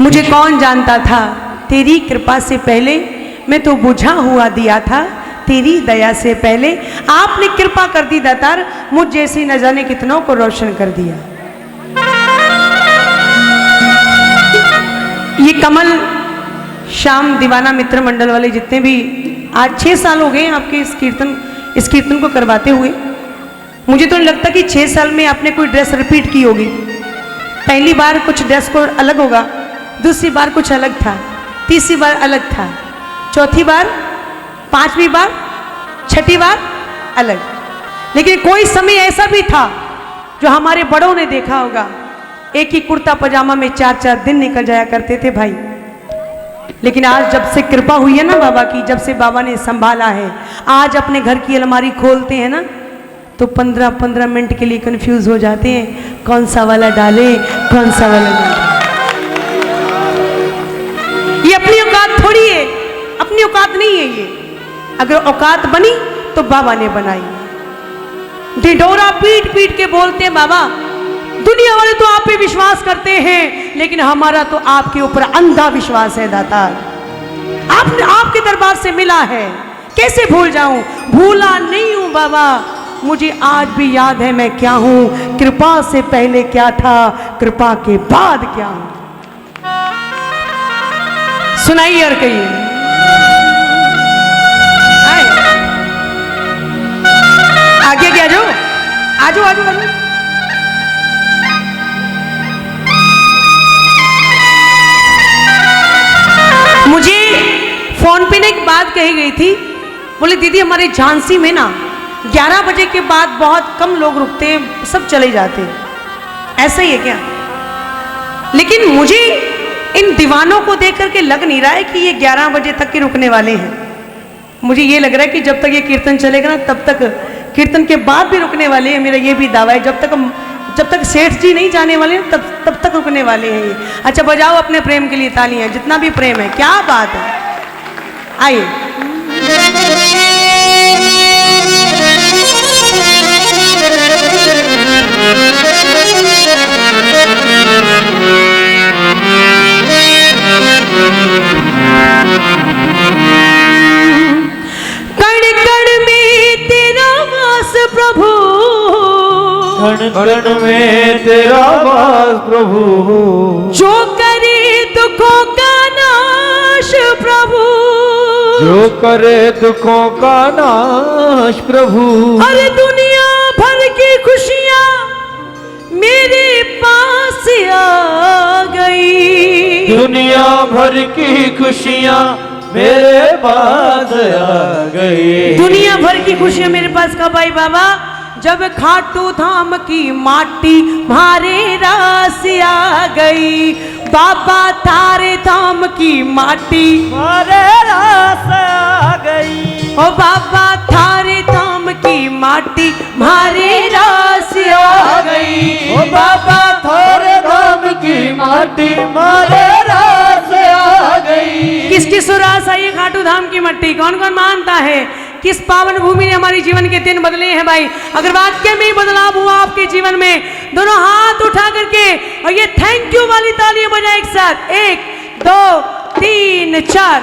मुझे कौन जानता था तेरी कृपा से पहले, मैं तो बुझा हुआ दिया था तेरी दया से पहले। आपने कृपा कर दी दातार, मुझ जैसी न जाने कितनों को रोशन कर दिया। ये कमल श्याम दीवाना मित्र मंडल वाले जितने भी, आज 6 साल हो गए आपके इस कीर्तन को करवाते हुए। मुझे तो नहीं लगता कि 6 साल में आपने कोई ड्रेस रिपीट की होगी। पहली बार कुछ ड्रेस को अलग होगा, दूसरी बार कुछ अलग था, तीसरी बार अलग था, चौथी बार, 5वीं बार, 6ठी बार अलग। लेकिन कोई समय ऐसा भी था जो हमारे बड़ों ने देखा होगा, एक ही कुर्ता पजामा में 4-4 दिन निकल जाया करते थे भाई। लेकिन आज जब से कृपा हुई है ना बाबा की, जब से बाबा ने संभाला है, आज अपने घर की अलमारी खोलते हैं ना तो 15-15 मिनट के लिए कंफ्यूज हो जाते हैं, कौन सा वाला डाले, कौन सा वाला डाले। ये अपनी औकात थोड़ी है, अपनी औकात नहीं है ये। अगर औकात बनी तो बाबा ने बनाई। ढिढोरा पीट पीट के बोलते हैं बाबा, दुनिया वाले तो आप पे विश्वास करते हैं, लेकिन हमारा तो आपके ऊपर अंधा विश्वास है दातार। आपने आपके दरबार से मिला है, कैसे भूल जाऊं? भूला नहीं हूं बाबा, मुझे आज भी याद है मैं क्या हूं। कृपा से पहले क्या था, कृपा के बाद क्या हूं। सुनाइए और कहिए। आगे क्या जो आजो आजो आजो। मुझे फोन पे ना एक बात कही गई थी, बोले दीदी हमारे झांसी में ना 11 बजे के बाद बहुत कम लोग रुकते हैं, सब चले जाते हैं। ऐसा ही है क्या? लेकिन मुझे इन दीवानों को देख करके लग नहीं रहा है कि ये 11 बजे तक के रुकने वाले हैं। मुझे ये लग रहा है कि जब तक ये कीर्तन चलेगा ना तब तक, कीर्तन के बाद भी रुकने वाले हैं। मेरा ये भी दावा है, जब तक सेठ जी नहीं जाने वाले हैं तब तक रुकने वाले हैं ये। अच्छा बजाओ अपने प्रेम के लिए तालियां, जितना भी प्रेम है। क्या बात है, आइए। कण कण में तेरा वास प्रभु, कण कण में तेरा वास प्रभु, जो करे दुखों का नाश प्रभु, जो करे दुखों का नाश प्रभु। अरे दुनिया भर की खुशियां मेरे पास आ गई, दुनिया भर की खुशियां मेरे पास आ गई। दुनिया भर की खुशियां मेरे पास कब आई बाबा? जब खाटू धाम की माटी मारे रास आ गई। बाबा थारे धाम की माटी मारे रास आ गई। ओ बाबा थारे धाम की माटी मारे रास आ गई। ओ बाबा थारे धाम की माटी मारे रास आ गई। किसकी सुरास आई है खाटू धाम की मट्टी? कौन कौन मानता है? किस पावन भूमि ने हमारे जीवन के दिन बदले हैं भाई? अगर वाक्य में बदलाव हुआ आपके जीवन में, दोनों हाथ उठा करके और ये थैंक यू वाली तालियां बजाएं एक साथ। 1 2 3 4।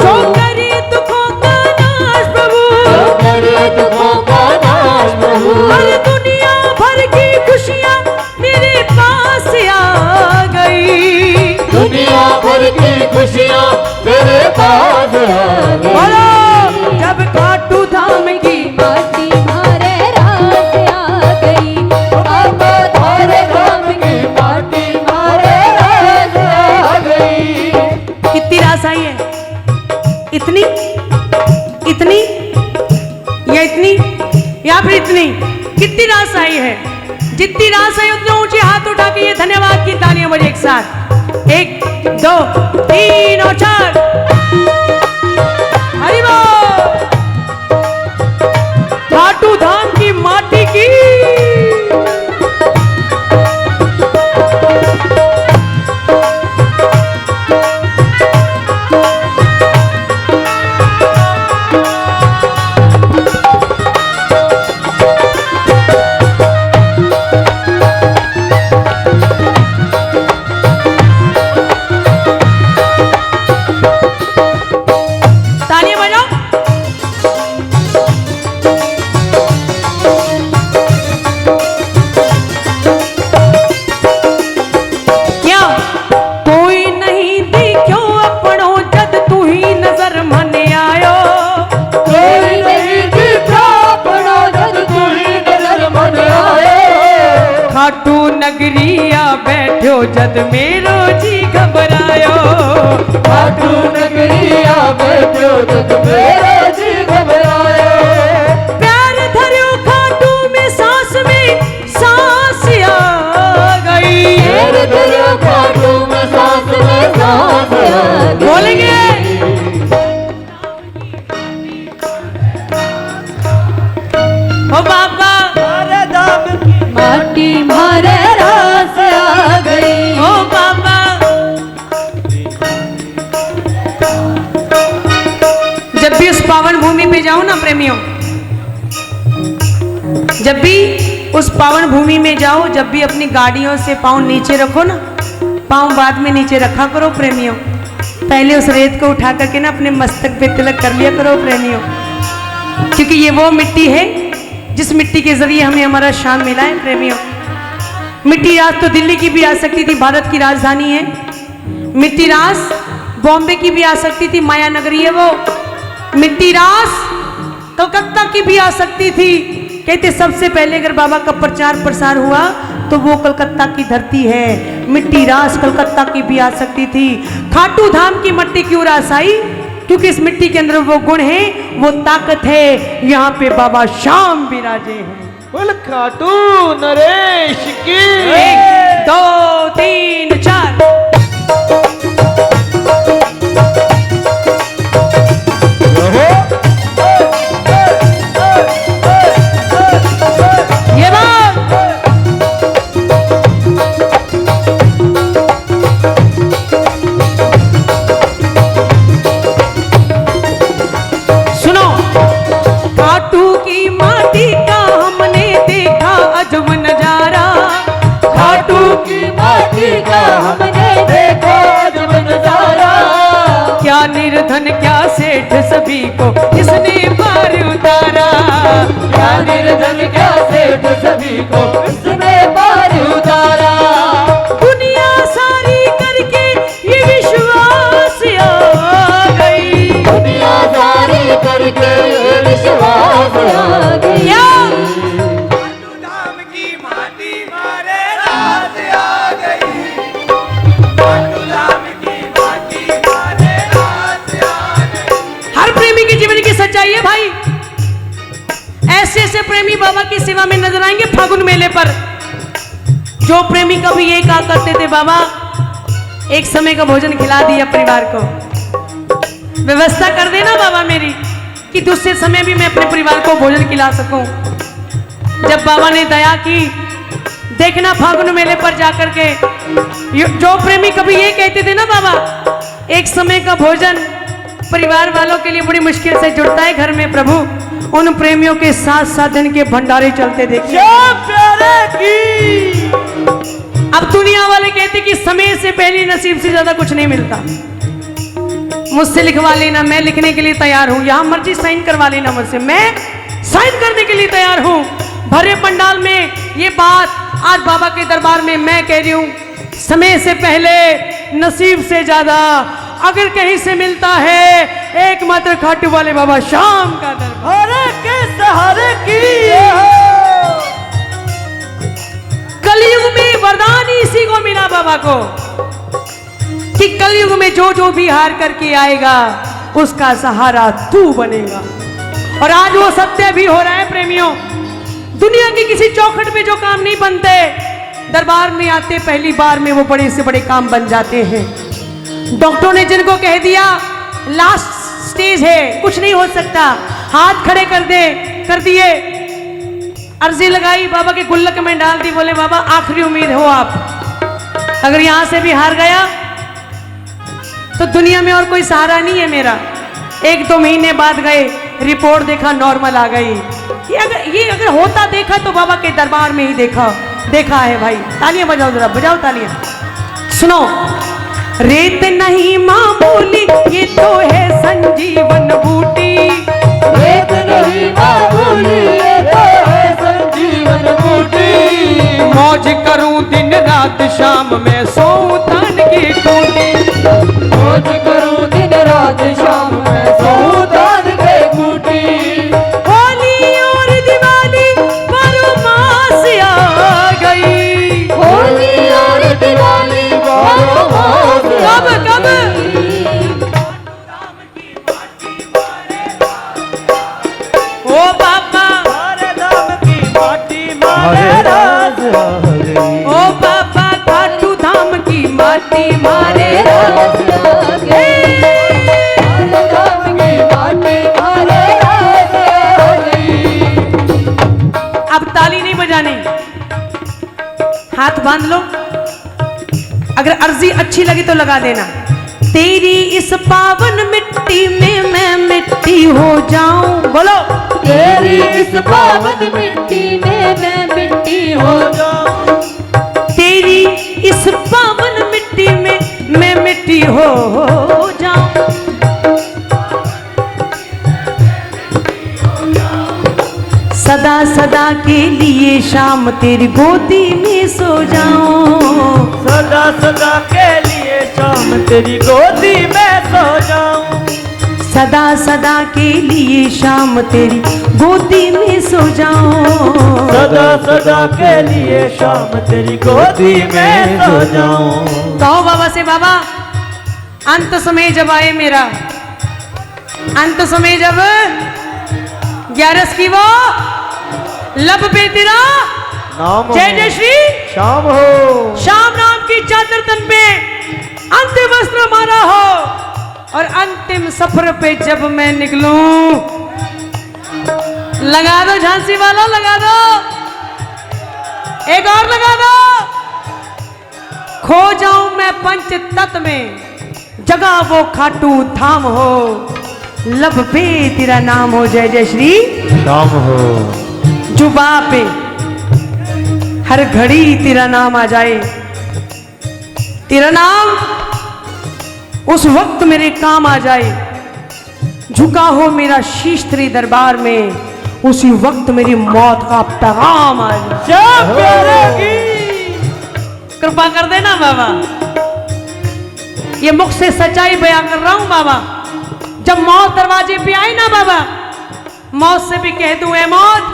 जो करे दुखों का नाश प्रभु, जो करे दुखों का नाश प्रभु। अरे दुनिया भर की खुशियां मेरे पास आ गई, दुनिया भर की खुशियां मेरे पास आ गई। बोलो जब खाटू धाम की माटी मारे रास आ गई। अब थारे धाम की माटी मारे रास आ गई। कितनी रास आई है? इतनी इतनी या इतनी या फिर इतनी? कितनी रास आई है? जितनी रास आई उतने ऊंचे हाथ उठा के ये धन्यवाद की तालियां बजे एक साथ। 1 2 3 और 4। जद मेरो जी घबरायो। खाटू नगरी आवे जो जद मेरो जी घबरायो। प्यार धर्यो खाटू में सांस आ गई। प्यार धर्यो खाटू में सांस आ गई। बोलेंगे ओ बाबा मारे दाम की माटी मारे रास आ गई। ओ बाबा जब भी उस पावन भूमि पे जाओ ना प्रेमियों, जब भी उस पावन भूमि में जाओ, जब भी अपनी गाड़ियों से पाँव नीचे रखो ना, पाँव बाद में नीचे रखा करो प्रेमियों। पहले उस रेत को उठा करके ना अपने मस्तक पे तिलक कर लिया करो प्रेमियों, क्योंकि ये वो मिट्टी है जिस मिट्टी के जरिए हमें हमारा शान मिला है प्रेमियों। मिट्टी रास तो दिल्ली की भी आ सकती थी, भारत की राजधानी है। मिट्टी रास बॉम्बे की भी आ सकती थी, माया नगरी है वो। मिट्टी रास कलकत्ता की भी आ सकती थी। कहते सबसे पहले अगर बाबा का प्रचार प्रसार हुआ तो वो कलकत्ता की धरती है। मिट्टी रास कलकत्ता की भी आ सकती थी। खाटू धाम की मिट्टी क्यों रास आई? क्योंकि इस मिट्टी के अंदर वो गुण है, वो ताकत है। यहाँ पे बाबा श्याम विराजे हैं। बोल खाटू नरेश की 1 2 3 4। ये बात सुनो, खाटू की माटी का हमने देखा अजब नजारा। खाटू की माटी का हमने देखा जब नजारा। क्या निर्धन क्या सेठ सभी को इसने पार उतारा। क्या निर्धन क्या सेठ सभी को इसने पार उतारा। दुनिया सारी करके ये विश्वास आ गई। दुनिया सारी करके विश्वास आ गई। क्या धाम की माटी मारे रात आ गई। धाम की माटी मारे रात आ गई। हर प्रेमी के जीवन की सच्चाई है भाई। ऐसे ऐसे प्रेमी बाबा की सेवा में नजर आएंगे फागुन मेले पर। जो प्रेमी कभी ये कहा करते थे, बाबा एक समय का भोजन खिला दिया परिवार को, व्यवस्था कर देना बाबा मेरी कि दूसरे समय भी मैं अपने परिवार को भोजन खिला सकूं। जब बाबा ने दया की, देखना फागुन मेले पर जाकर के जो प्रेमी कभी ये कहते थे ना, बाबा एक समय का भोजन परिवार वालों के लिए बड़ी मुश्किल से जुड़ता है घर में, प्रभु उन प्रेमियों के 7-7 दिन के भंडारे चलते देखिए। प्यारे की अब दुनिया वाले कहते कि समय से पहले नसीब से ज्यादा कुछ नहीं मिलता। मुझसे लिखवा लेना, मैं लिखने के लिए तैयार हूं। यहां मर्जी साइन करवा लेना मुझसे, मैं साइन करने के लिए तैयार हूं। भरे पंडाल में ये बात आज बाबा के दरबार में मैं कह रही हूं, समय से पहले नसीब से ज्यादा अगर कहीं से मिलता है एकमात्र खाटू वाले बाबा श्याम का दरबार। हरे के सहारे की कलयुग में वरदान इसी को मिला बाबा को कि कलयुग में जो जो भी हार करके आएगा उसका सहारा तू बनेगा। और आज वो सत्य भी हो रहा है प्रेमियों। दुनिया के किसी चौखट पे जो काम नहीं बनते, दरबार में आते पहली बार में वो बड़े से बड़े काम बन जाते हैं। डॉक्टरों ने जिनको कह दिया लास्ट स्टेज है, कुछ नहीं हो सकता, हाथ खड़े कर दिए, अर्जी लगाई, बाबा के गुल्लक में डाल दी, बोले बाबा आखिरी उम्मीद हो आप, अगर यहां से भी हार गया तो दुनिया में और कोई सहारा नहीं है मेरा। 1-2 महीने बाद गए, रिपोर्ट देखा नॉर्मल आ गई। ये अगर होता देखा तो बाबा के दरबार में ही देखा है भाई। तालियां बजाओ, जरा बजाओ तालियां। सुनो, रेत नहीं मामूली ये तो है संजीवन बूटी। रेत नहीं मामूली ये तो है संजीवन बूटी। मौज करूं दिन रात शाम में सोऊं तान की टूटी। मौज करूं दिन रात शाम में सोऊं तान के बूटी। होली और दिवाली पर मास आ गई। होली और दिवाली बांध लो, अगर अर्जी अच्छी लगी तो लगा देना। तेरी इस पावन मिट्टी में मैं मिट्टी हो जाऊं, बोलो। तेरी इस पावन मिट्टी में मैं मिट्टी हो जाऊं, तेरी इस पावन मिट्टी में मैं मिट्टी हो जाऊं। सदा सदा के लिए शाम तेरी गोदी में सो जाऊं, सदा सदा के लिए शाम तेरी गोदी में सो जाऊं, सदा सदा के लिए शाम तेरी गोदी में सो जाऊं, सदा सदा के लिए शाम तेरी गोदी में सो जाऊं। कहो बाबा से, बाबा अंत समय जब आए मेरा, अंत समय जब 11 की वो लब पे तेरा नाम हो, जय जय श्री शाम हो, श्याम नाम की चादर तन पे अंतिम वस्त्र मारा हो, और अंतिम सफर पे जब मैं निकलूं, लगा दो झांसी वालों, लगा दो, एक और लगा दो। खो जाऊं मैं पंच तत्व में, जगह वो खाटू धाम हो, लब पे तेरा नाम हो, जय जय श्री शाम हो। जुबा पे हर घड़ी तेरा नाम आ जाए, तेरा नाम उस वक्त मेरे काम आ जाए, झुका हो मेरा शीश तेरे दरबार में, उसी वक्त मेरी मौत का पैगाम आ जाए। कृपा कर देना बाबा, ये मुख से सच्चाई बयान कर रहा हूं बाबा। जब मौत दरवाजे पे आई ना बाबा, मौत से भी कह दूं, ए मौत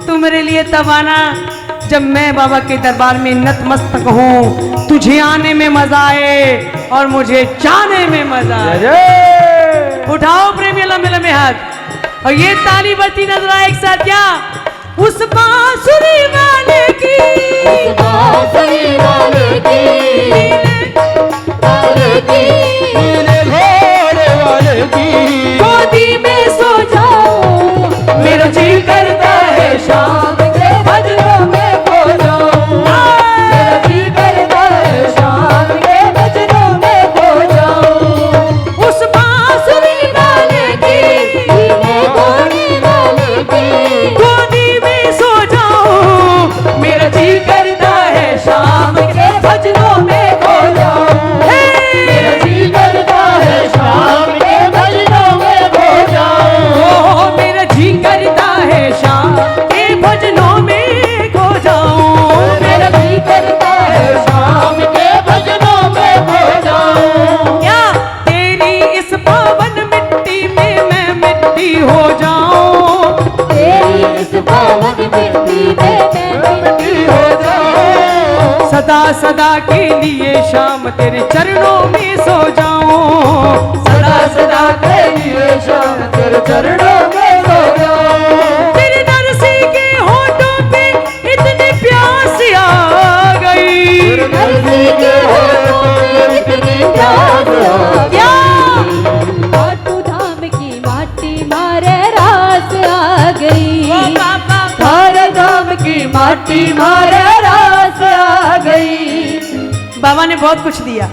तू मेरे लिए तब आना जब मैं बाबा के दरबार में नतमस्तक हूं, तुझे आने में मजा आए और मुझे जाने में मजा आए। उठाओ प्रेमी लम्बे लम्बे हाथ, और ये ताली बजती नजर आए एक साथ, क्या उस बांसुरी वाले की, उस बांसुरी वाले की, वाले की, नीले घोड़े वाले की गोदी में सो जाऊं, मेरा जी करता है शाम के भजनों में खो जाऊं, मेरा जी करता है शाम के भजनों में खो जाऊं, उस बांसुरी वाले की, नीले घोड़े वाले की, गोदी में सो जाऊं, मेरा जी करता है शाम के भजनों में खो जाऊं, मेरा जी करता है शाम के भजनों में खो जाऊं, ओ मेरा जी करता है शाम के भजनों में खो जाऊं, मेरा जी करता है शाम के भजनों में खो जाऊं, क्या तेरी इस पावन मिट्टी में मैं मिट्टी हो जाऊं, तेरी इस पावन मिट्टी में मैं मिट्टी हो जाऊं, सदा सदा के लिए शाम तेरे चरणों में सो जाऊं, सदा सदा के लिए शाम तेरे चरणों में सो जाऊं, तेरे नरसी के होठों पे इतनी प्यास आ गई, नरसी के होठों पे इतनी प्यास आ क्या खाटू धाम की माटी मारे रास आ गई, ओ बाबा थारे धाम की माटी मारे रास आ गई। बाबा ने बहुत कुछ दिया,